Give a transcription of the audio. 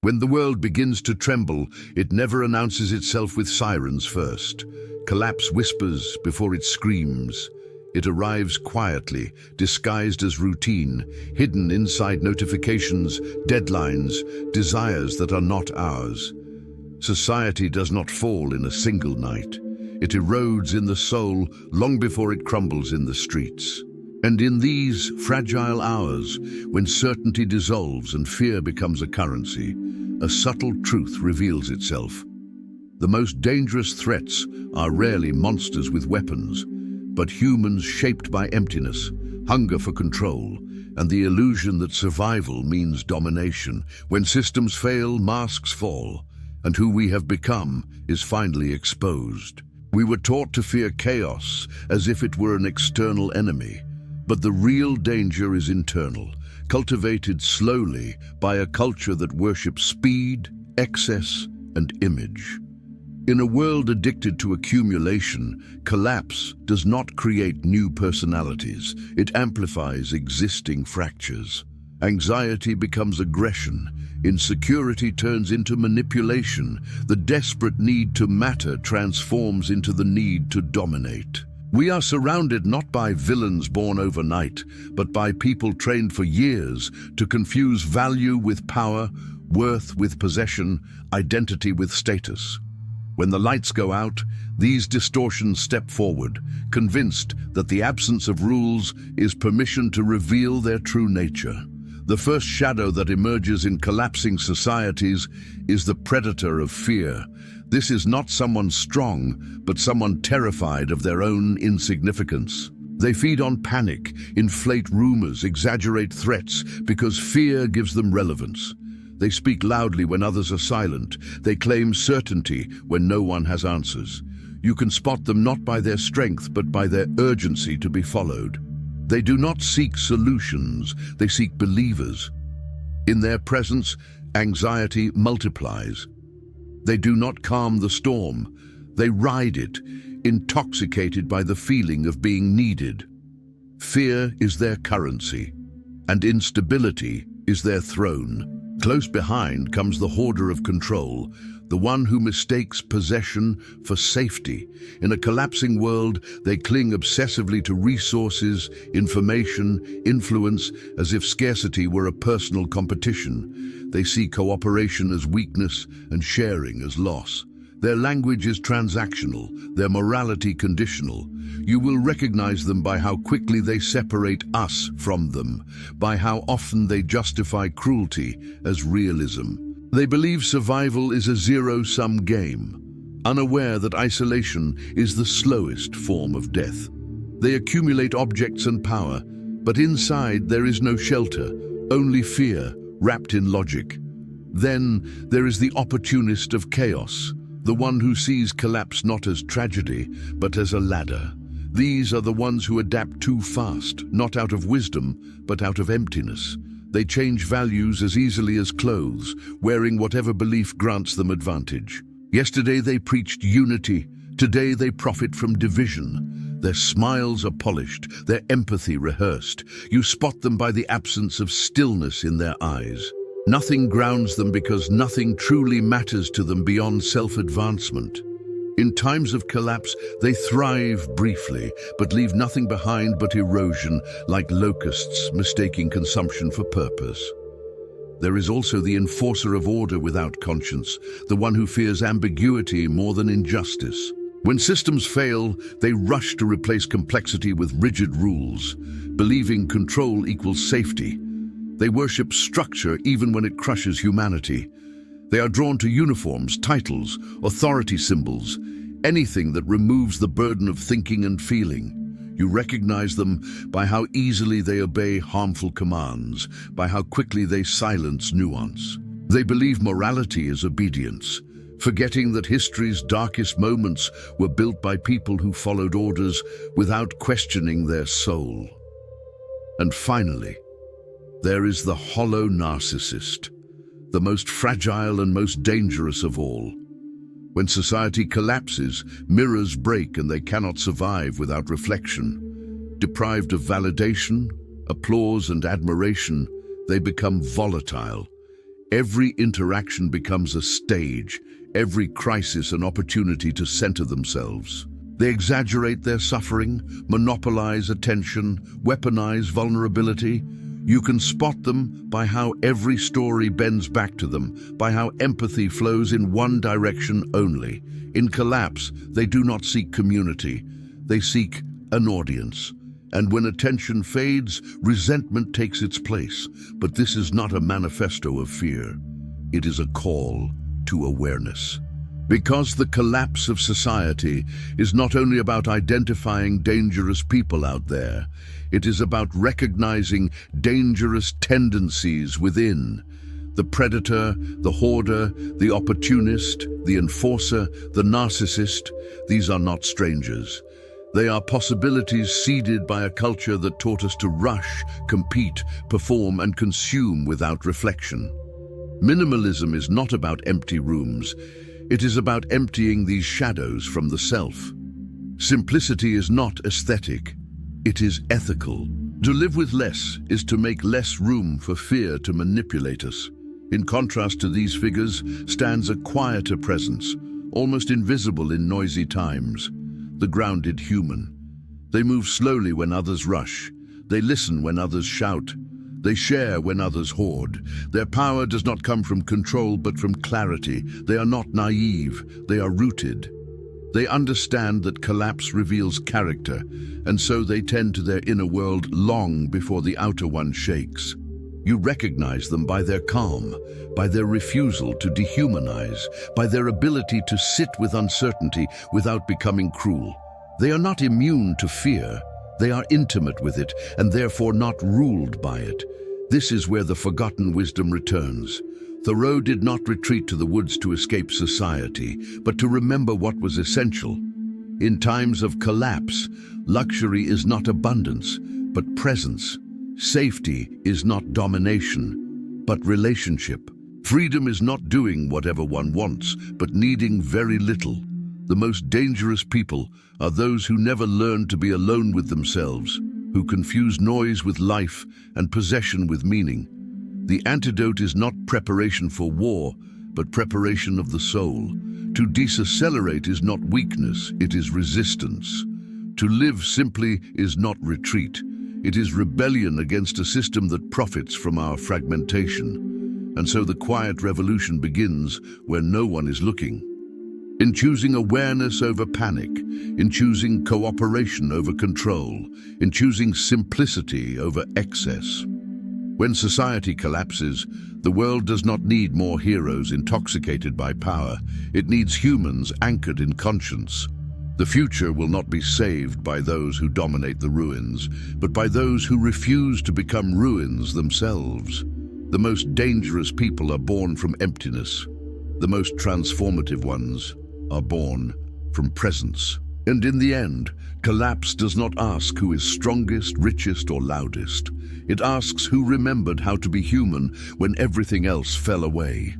When the world begins to tremble, it never announces itself with sirens first. Collapse whispers before it screams. It arrives quietly, disguised as routine, hidden inside notifications, deadlines, desires that are not ours. Society does not fall in a single night. It erodes in the soul long before it crumbles in the streets. And in these fragile hours, when certainty dissolves and fear becomes a currency, a subtle truth reveals itself. The most dangerous threats are rarely monsters with weapons, but humans shaped by emptiness, hunger for control, and the illusion that survival means domination. When systems fail, masks fall, and who we have become is finally exposed. We were taught to fear chaos as if it were an external enemy, but the real danger is internal, cultivated slowly by a culture that worships speed, excess, and image. In a world addicted to accumulation, collapse does not create new personalities. It amplifies existing fractures. Anxiety becomes aggression. Insecurity turns into manipulation. The desperate need to matter transforms into the need to dominate. We are surrounded not by villains born overnight, but by people trained for years to confuse value with power, worth with possession, identity with status. When the lights go out, these distortions step forward, convinced that the absence of rules is permission to reveal their true nature. The first shadow that emerges in collapsing societies is the predator of fear. This is not someone strong, but someone terrified of their own insignificance. They feed on panic, inflate rumors, exaggerate threats, because fear gives them relevance. They speak loudly when others are silent. They claim certainty when no one has answers. You can spot them not by their strength, but by their urgency to be followed. They do not seek solutions, they seek believers. In their presence, anxiety multiplies. They do not calm the storm, they ride it, intoxicated by the feeling of being needed. Fear is their currency, and instability is their throne. Close behind comes the hoarder of control, the one who mistakes possession for safety. In a collapsing world, they cling obsessively to resources, information, influence, as if scarcity were a personal competition. They see cooperation as weakness and sharing as loss. Their language is transactional, their morality conditional. You will recognize them by how quickly they separate us from them, by how often they justify cruelty as realism. They believe survival is a zero-sum game, unaware that isolation is the slowest form of death. They accumulate objects and power, but inside there is no shelter, only fear wrapped in logic. Then there is the opportunist of chaos, the one who sees collapse not as tragedy, but as a ladder. These are the ones who adapt too fast, not out of wisdom, but out of emptiness. They change values as easily as clothes, wearing whatever belief grants them advantage. Yesterday they preached unity, today they profit from division. Their smiles are polished, their empathy rehearsed. You spot them by the absence of stillness in their eyes. Nothing grounds them because nothing truly matters to them beyond self-advancement. In times of collapse, they thrive briefly, but leave nothing behind but erosion, like locusts mistaking consumption for purpose. There is also the enforcer of order without conscience, the one who fears ambiguity more than injustice. When systems fail, they rush to replace complexity with rigid rules, believing control equals safety. They worship structure even when it crushes humanity. They are drawn to uniforms, titles, authority symbols, anything that removes the burden of thinking and feeling. You recognize them by how easily they obey harmful commands, by how quickly they silence nuance. They believe morality is obedience, forgetting that history's darkest moments were built by people who followed orders without questioning their soul. And finally, there is the hollow narcissist, the most fragile and most dangerous of all. When society collapses, mirrors break and they cannot survive without reflection. Deprived of validation, applause, and admiration, they become volatile. Every interaction becomes a stage, every crisis an opportunity to center themselves. They exaggerate their suffering, monopolize attention, weaponize vulnerability. You can spot them by how every story bends back to them, by how empathy flows in one direction only. In collapse, they do not seek community. They seek an audience. And when attention fades, resentment takes its place. But this is not a manifesto of fear. It is a call to awareness. Because the collapse of society is not only about identifying dangerous people out there, it is about recognizing dangerous tendencies within. The predator, the hoarder, the opportunist, the enforcer, the narcissist, these are not strangers. They are possibilities seeded by a culture that taught us to rush, compete, perform, and consume without reflection. Minimalism is not about empty rooms. It is about emptying these shadows from the self. Simplicity is not aesthetic. It is ethical. To live with less is to make less room for fear to manipulate us. In contrast to these figures stands a quieter presence, almost invisible in noisy times. The grounded human. They move slowly when others rush. They listen when others shout. They share when others hoard. Their power does not come from control but from clarity. They are not naive. They are rooted. They understand that collapse reveals character, and so they tend to their inner world long before the outer one shakes. You recognize them by their calm, by their refusal to dehumanize, by their ability to sit with uncertainty without becoming cruel. They are not immune to fear. They are intimate with it and therefore not ruled by it. This is where the forgotten wisdom returns. Thoreau did not retreat to the woods to escape society, but to remember what was essential. In times of collapse, luxury is not abundance, but presence. Safety is not domination, but relationship. Freedom is not doing whatever one wants, but needing very little. The most dangerous people are those who never learn to be alone with themselves, who confuse noise with life and possession with meaning. The antidote is not preparation for war, but preparation of the soul. To decelerate is not weakness, it is resistance. To live simply is not retreat. It is rebellion against a system that profits from our fragmentation. And so the quiet revolution begins where no one is looking. In choosing awareness over panic, in choosing cooperation over control, in choosing simplicity over excess. When society collapses, the world does not need more heroes intoxicated by power. It needs humans anchored in conscience. The future will not be saved by those who dominate the ruins, but by those who refuse to become ruins themselves. The most dangerous people are born from emptiness. The most transformative ones are born from presence. And in the end, collapse does not ask who is strongest, richest, or loudest. It asks who remembered how to be human when everything else fell away.